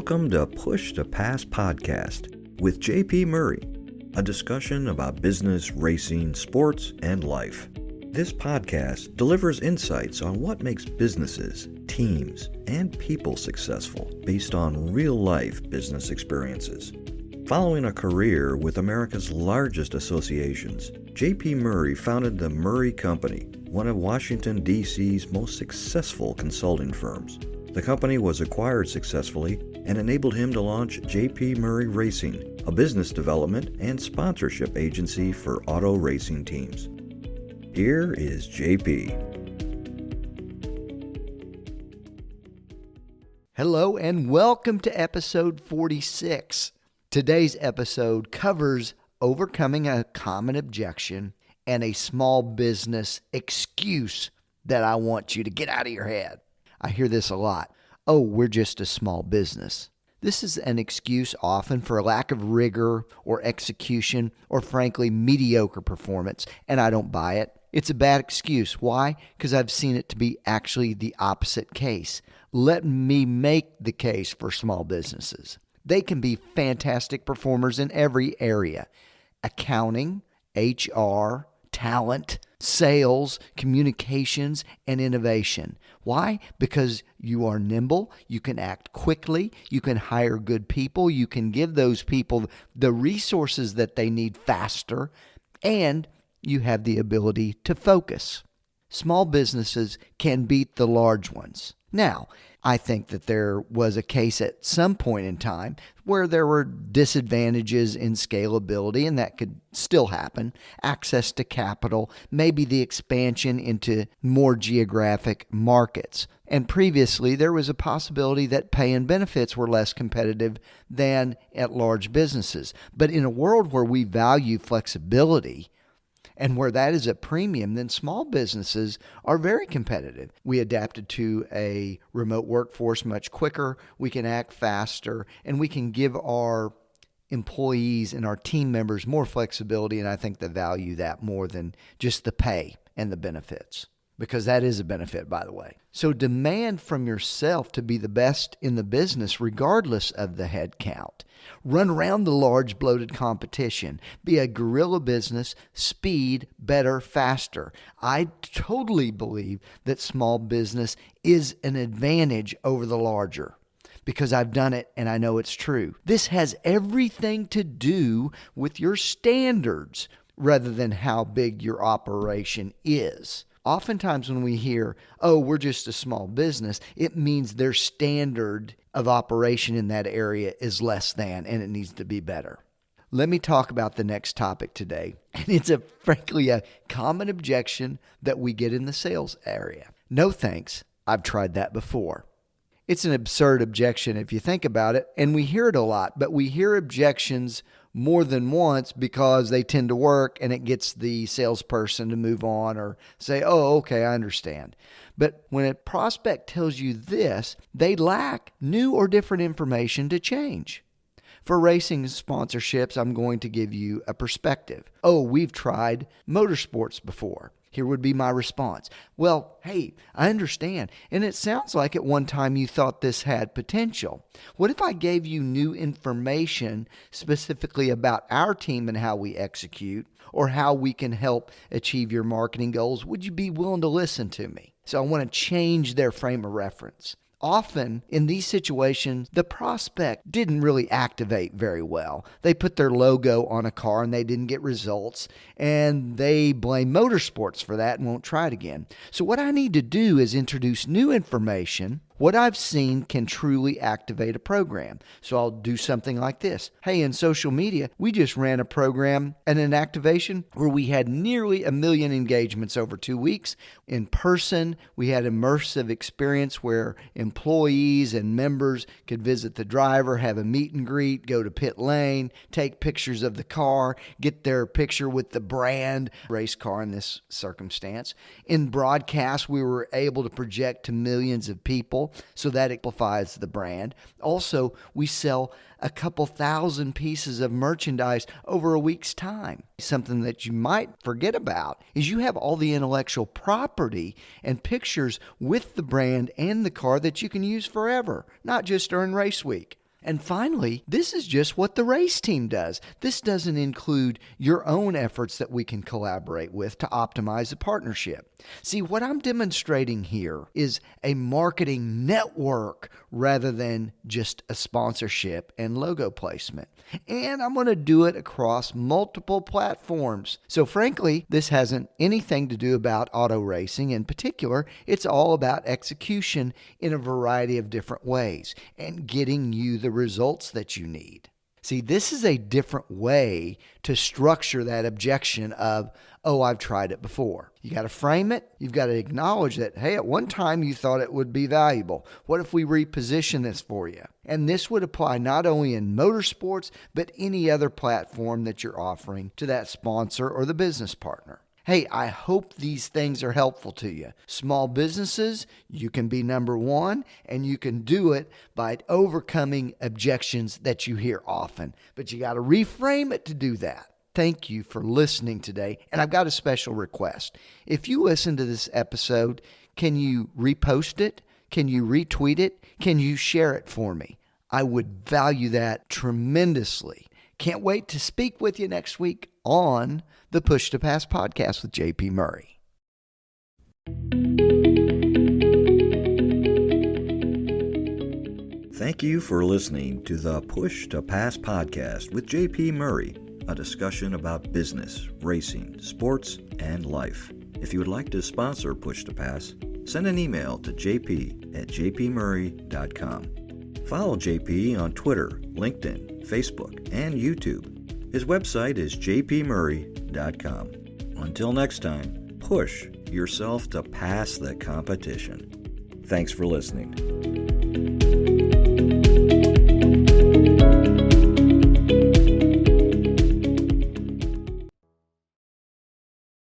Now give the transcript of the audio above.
Welcome to Push to Pass podcast with JP Murray, a discussion about business, racing, sports, and life. This podcast delivers insights on what makes businesses, teams, and people successful based on real-life business experiences. Following a career with America's largest associations, JP Murray founded the Murray Company, one of Washington, D.C.'s most successful consulting firms. The company was acquired successfully and enabled him to launch JP Murray Racing, a business development and sponsorship agency for auto racing teams. Here is JP. Hello and welcome to episode 46. Today's episode covers overcoming a common objection and a small business excuse that I want you to get out of your head. I hear this a lot. Oh, we're just a small business. This is an excuse often for a lack of rigor or execution or frankly mediocre performance, and I don't buy it. It's a bad excuse. Why? Because I've seen it to be actually the opposite case. Let me make the case for small businesses. They can be fantastic performers in every area. Accounting, HR, talent, sales, communications, and innovation. Why? Because you are nimble, you can act quickly, you can hire good people, you can give those people the resources that they need faster, and you have the ability to focus. Small businesses can beat the large ones. Now, I think that there was a case at some point in time where there were disadvantages in scalability, and that could still happen. Access to capital, maybe the expansion into more geographic markets. And previously, there was a possibility that pay and benefits were less competitive than at large businesses. But in a world where we value flexibility, and where that is a premium, then small businesses are very competitive. We adapted to a remote workforce much quicker, we can act faster, and we can give our employees and our team members more flexibility, and I think they value that more than just the pay and the benefits. Because that is a benefit, by the way. So demand from yourself to be the best in the business regardless of the head count. Run around the large bloated competition. Be a guerrilla business, speed, better, faster. I totally believe that small business is an advantage over the larger because I've done it and I know it's true. This has everything to do with your standards rather than how big your operation is. Oftentimes when we hear, oh, we're just a small business, it means their standard of operation in that area is less than, and it needs to be better. Let me talk about the next topic today. And it's frankly a common objection that we get in the sales area. No thanks, I've tried that before. It's an absurd objection if you think about it, and we hear it a lot, but we hear objections more than once because they tend to work and it gets the salesperson to move on or say, oh, okay, I understand. But when a prospect tells you this, they lack new or different information to change. For racing sponsorships, I'm going to give you a perspective. Oh, we've tried motorsports before. Here would be my response. Well, hey, I understand. And it sounds like at one time you thought this had potential. What if I gave you new information specifically about our team and how we execute or how we can help achieve your marketing goals? Would you be willing to listen to me? So I want to change their frame of reference. Often in these situations, the prospect didn't really activate very well. They put their logo on a car and they didn't get results, and they blame motorsports for that and won't try it again. So what I need to do is introduce new information. What I've seen can truly activate a program. So I'll do something like this. Hey, in social media, we just ran a program and an activation where we had nearly 1 million engagements over 2 weeks. In person, we had immersive experience where employees and members could visit the driver, have a meet and greet, go to pit lane, take pictures of the car, get their picture with the brand, race car in this circumstance. In broadcast, we were able to project to millions of people, so that amplifies the brand. Also, we sell a couple thousand pieces of merchandise over a week's time. Something that you might forget about is you have all the intellectual property and pictures with the brand and the car that you can use forever, not just during race week. And finally, this is just what the race team does. This doesn't include your own efforts that we can collaborate with to optimize the partnership. See, what I'm demonstrating here is a marketing network rather than just a sponsorship and logo placement. And I'm going to do it across multiple platforms. So frankly, this hasn't anything to do about auto racing in particular. It's all about execution in a variety of different ways and getting you the results that you need. See, this is a different way to structure that objection of, oh, I've tried it before. You got to frame it. You've got to acknowledge that, hey, at one time you thought it would be valuable. What if we reposition this for you? And this would apply not only in motorsports, but any other platform that you're offering to that sponsor or the business partner. Hey, I hope these things are helpful to you. Small businesses, you can be number one, and you can do it by overcoming objections that you hear often. But you got to reframe it to do that. Thank you for listening today. And I've got a special request. If you listen to this episode, can you repost it? Can you retweet it? Can you share it for me? I would value that tremendously. Can't wait to speak with you next week on the Push to Pass podcast with JP Murray. Thank you for listening to the Push to Pass podcast with JP Murray, a discussion about business, racing, sports, and life. If you would like to sponsor Push to Pass, send an email to jp@jpmurray.com. Follow JP on Twitter, LinkedIn, Facebook, and YouTube. His website is jpmurray.com. Until next time, push yourself to pass the competition. Thanks for listening.